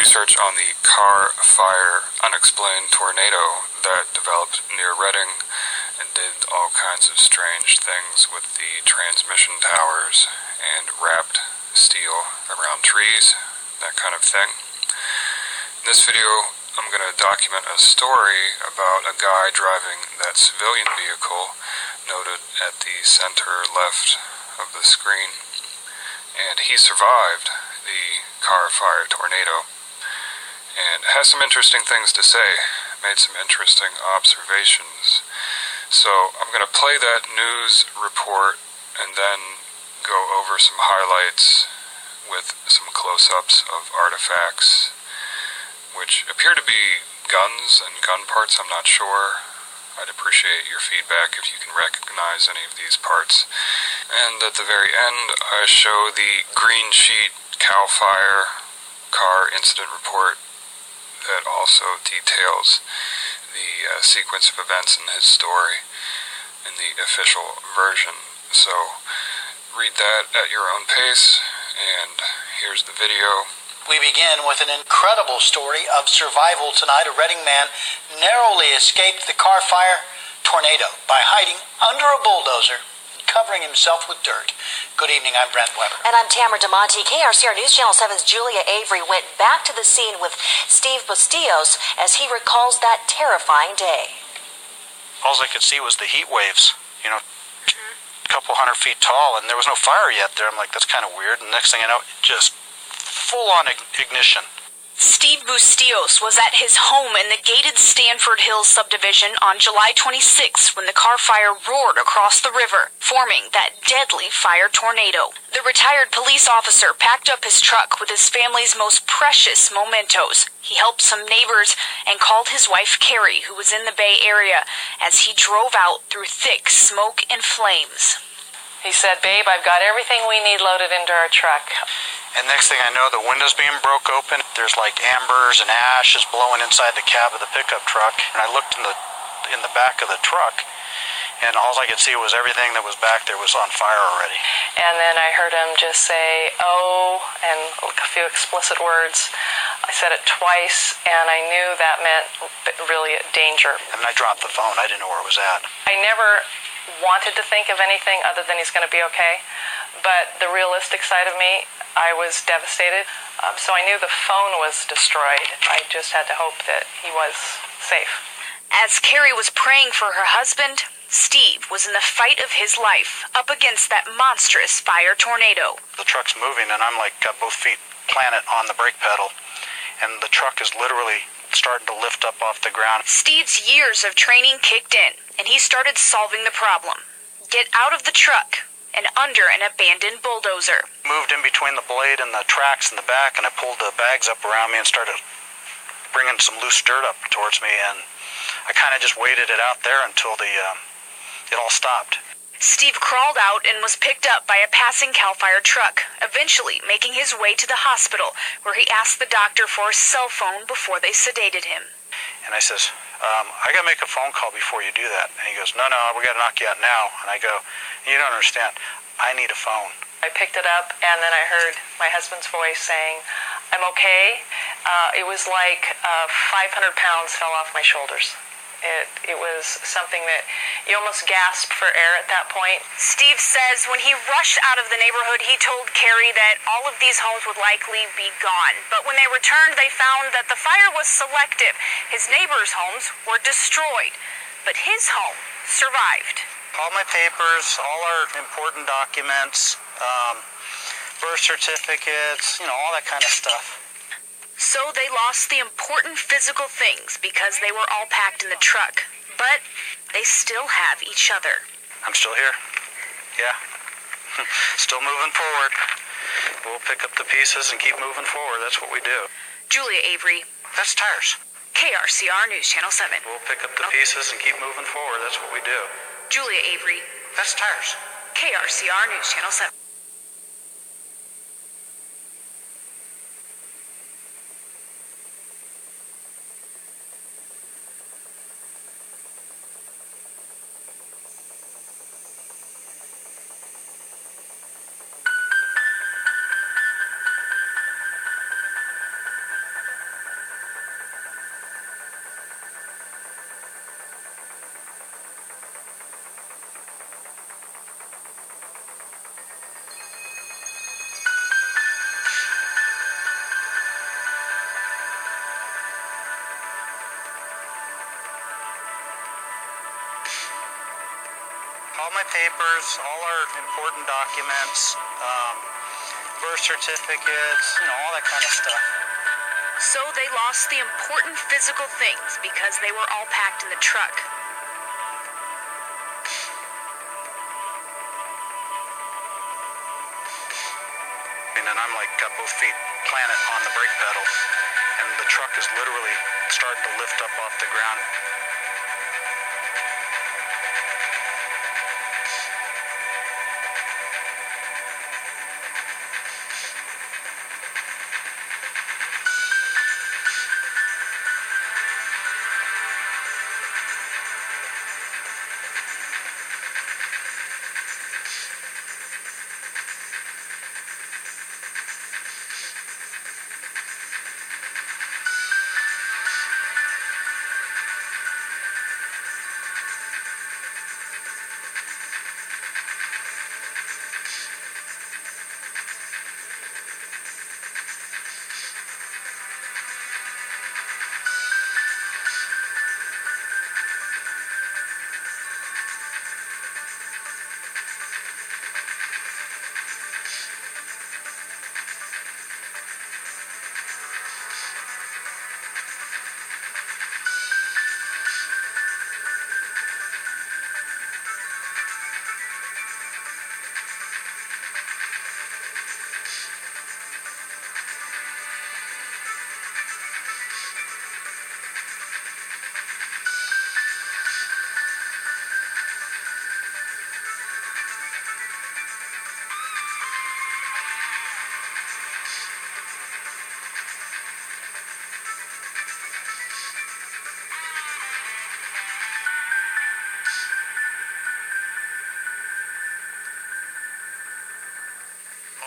research on the Carr Fire unexplained tornado that developed near Reading and did all kinds of strange things with the transmission towers and wrapped steel around trees, that kind of thing. In this video, I'm going to document a story about a guy driving that civilian vehicle noted at the center left of the screen, and he survived the Carr Fire tornado and has some interesting things to say, made some interesting observations. So I'm going to play that news report and then go over some highlights with some close-ups of artifacts which appear to be guns and gun parts. I'm not sure. I'd appreciate your feedback if you can recognize any of these parts. And at the very end, I show the green sheet CAL FIRE car incident report that also details the sequence of events in his story in the official version. So read that at your own pace, and here's the video. We begin with an incredible story of survival tonight. A Reading man narrowly escaped the Carr Fire tornado by hiding under a bulldozer and covering himself with dirt. Good evening, I'm Brent Weber. And I'm Tamara DeMonte. KRCR News Channel 7's Julia Avery went back to the scene with Steve Bustillos as he recalls that terrifying day. All I could see was the heat waves, a couple 100 feet tall, and there was no fire yet there. I'm like, that's kind of weird. And next thing I know, just full-on ignition. Steve Bustillos was at his home in the gated Stanford Hills subdivision on July 26 when the Carr Fire roared across the river, forming that deadly fire tornado. The retired police officer packed up his truck with his family's most precious mementos. He helped some neighbors and called his wife Carrie, who was in the Bay Area, as he drove out through thick smoke and flames. He said, "Babe, I've got everything we need loaded into our truck." And next thing I know, the window's being broke open. There's like embers and ashes blowing inside the cab of the pickup truck. And I looked in the back of the truck, and all I could see was everything that was back there was on fire already. And then I heard him just say, "Oh," and a few explicit words. I said it twice, and I knew that meant really danger. And I dropped the phone. I didn't know where it was at. I never wanted to think of anything other than he's going to be okay. But the realistic side of me, I was devastated. So I knew the phone was destroyed. I just had to hope that he was safe. As Carrie was praying for her husband, Steve was in the fight of his life up against that monstrous fire tornado. The truck's moving, and I'm like got both feet planted on the brake pedal, and the truck is literally starting to lift up off the ground. Steve's years of training kicked in, and he started solving the problem. Get out of the truck and under an abandoned bulldozer. Moved in between the blade and the tracks in the back, and I pulled the bags up around me and started bringing some loose dirt up towards me, and I kind of just waited it out there until it all stopped. Steve crawled out and was picked up by a passing CAL FIRE truck, eventually making his way to the hospital, where he asked the doctor for a cell phone before they sedated him. And I says, I got to make a phone call before you do that. And he goes, no, we got to knock you out now. And I go, you don't understand. I need a phone. I picked it up, and then I heard my husband's voice saying, "I'm okay." It was like 500 pounds fell off my shoulders. It was something that you almost gasped for air at that point. Steve says when he rushed out of the neighborhood, he told Carrie that all of these homes would likely be gone. But when they returned, they found that the fire was selective. His neighbors' homes were destroyed, but his home survived. All my papers, all our important documents, birth certificates, all that kind of stuff. So they lost the important physical things because they were all packed in the truck. But they still have each other. I'm still here. Yeah. Still moving forward. We'll pick up the pieces and keep moving forward. That's what we do. Julia Avery. That's tires. KRCR News Channel 7. We'll pick up the pieces and keep moving forward. That's what we do. Julia Avery. That's tires. KRCR News Channel 7. all my papers, all our important documents, birth certificates, all that kind of stuff. So they lost the important physical things because they were all packed in the truck. And then I'm like got both feet planted on the brake pedal, and the truck is literally starting to lift up off the ground.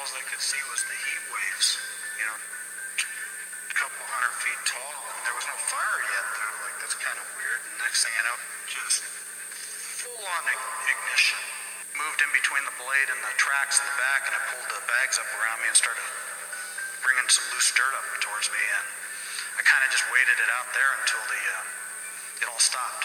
All I could see was the heat waves, a couple 100 feet tall, and there was no fire yet. And I'm like, that's kind of weird. And next thing I know, just full-on ignition. Moved in between the blade and the tracks in the back, and I pulled the bags up around me and started bringing some loose dirt up towards me. And I kind of just waited it out there until it all stopped.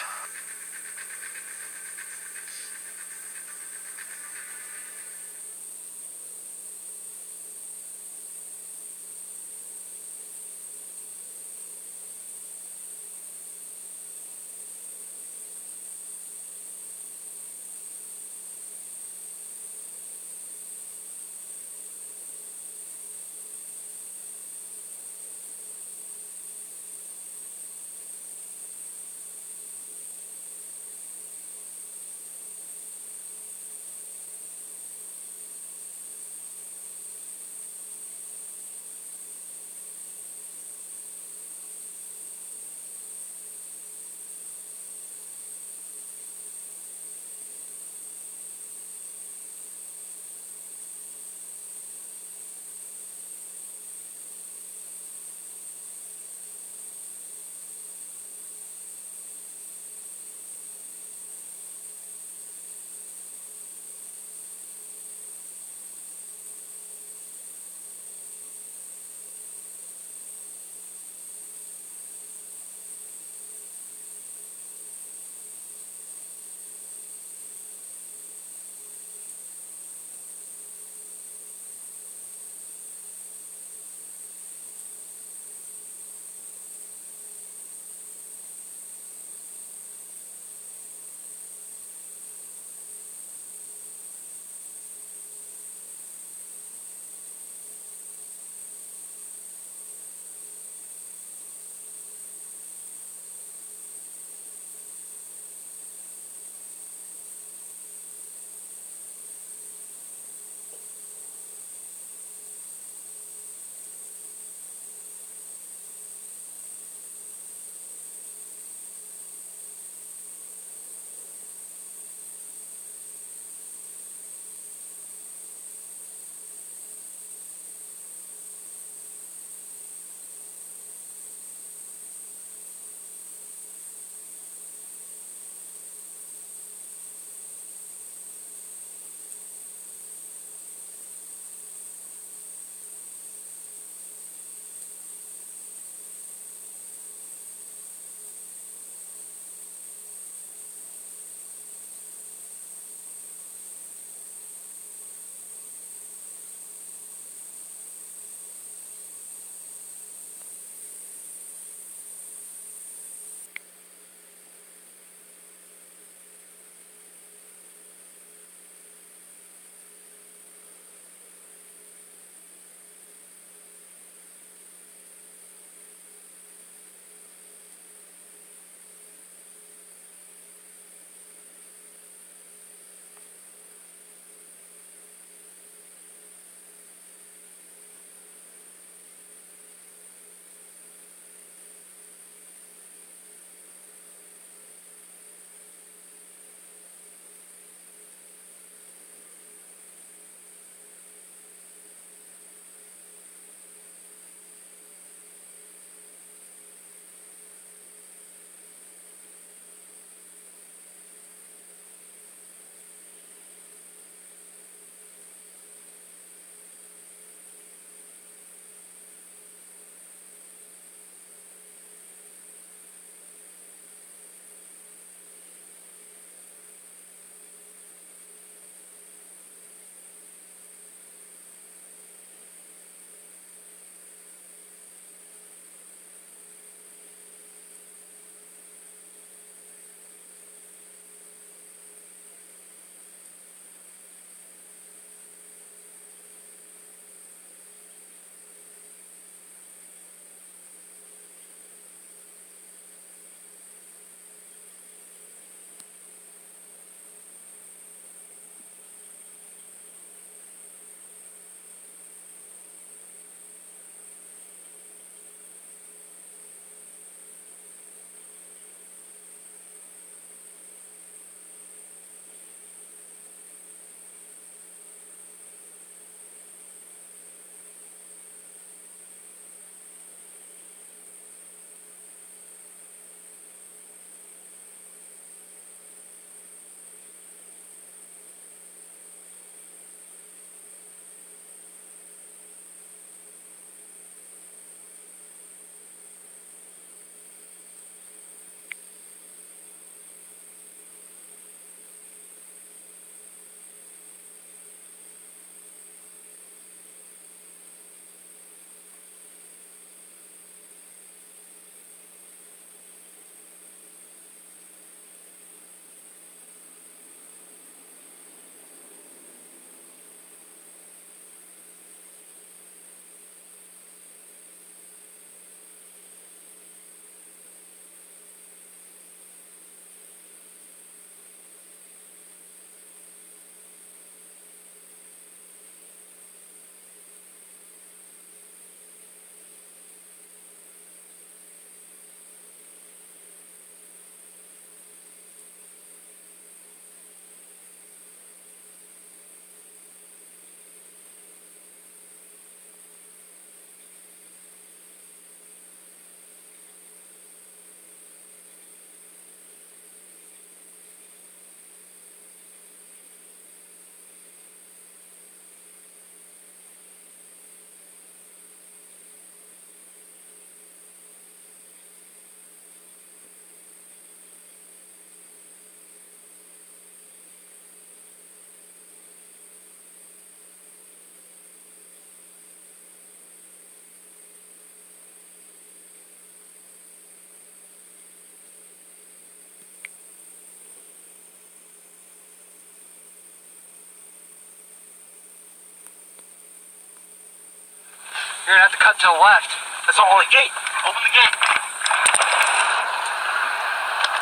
You're gonna have to cut to the left. That's the only gate. Open the gate.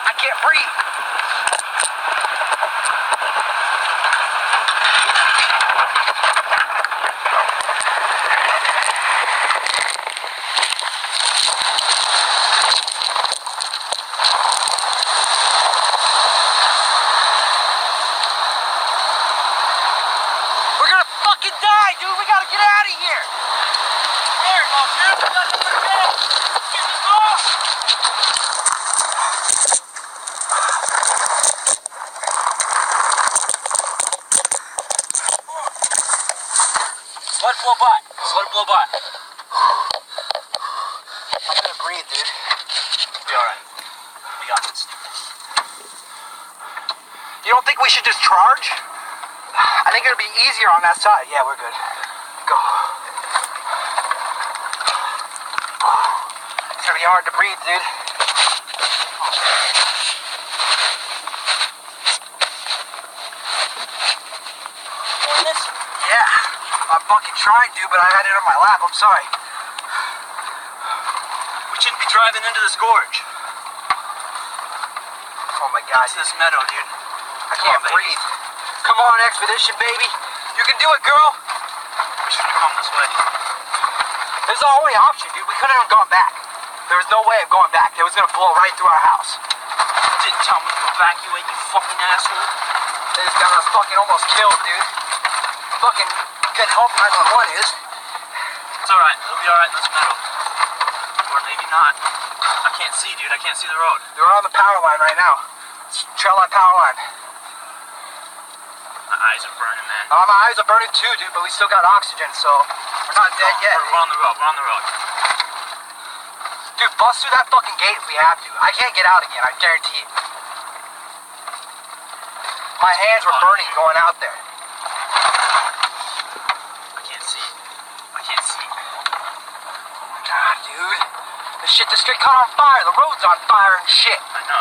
I can't breathe. We're gonna fucking die, dude. We gotta get out of here. There, go, dude. We gotta get out. Get this off. Let it blow by. Just let it blow by. I'm gonna breathe, dude. Be alright. We got this. You don't think we should just charge? I think it'll be easier on that side. Yeah, we're good. Go. It's gonna be hard to breathe, dude. Doing this? Yeah. I'm fucking trying to, but I had it on my lap. I'm sorry. We shouldn't be driving into this gorge. Oh my god. It's this meadow, dude. I can't breathe. Come on, Expedition, baby. You can do it, girl. We should have come this way. This is the only option, dude. We couldn't have gone back. There was no way of going back. It was gonna blow right through our house. You didn't tell me to evacuate, you fucking asshole. They just got us fucking almost killed, dude. Fucking good help 911 is. It's alright. It'll be alright in this meadow. Or maybe not. I can't see, dude. I can't see the road. They're on the power line right now. Let's trail that power line. My eyes are burning, man. My eyes are burning too, dude, but we still got oxygen, so we're not dead yet. We're on the road. We're on the road. Dude, bust through that fucking gate if we have to. I can't get out again, I guarantee it. My hands were burning going out there. I can't see. I can't see. God, dude. This shit just got caught on fire. The road's on fire and shit. I know.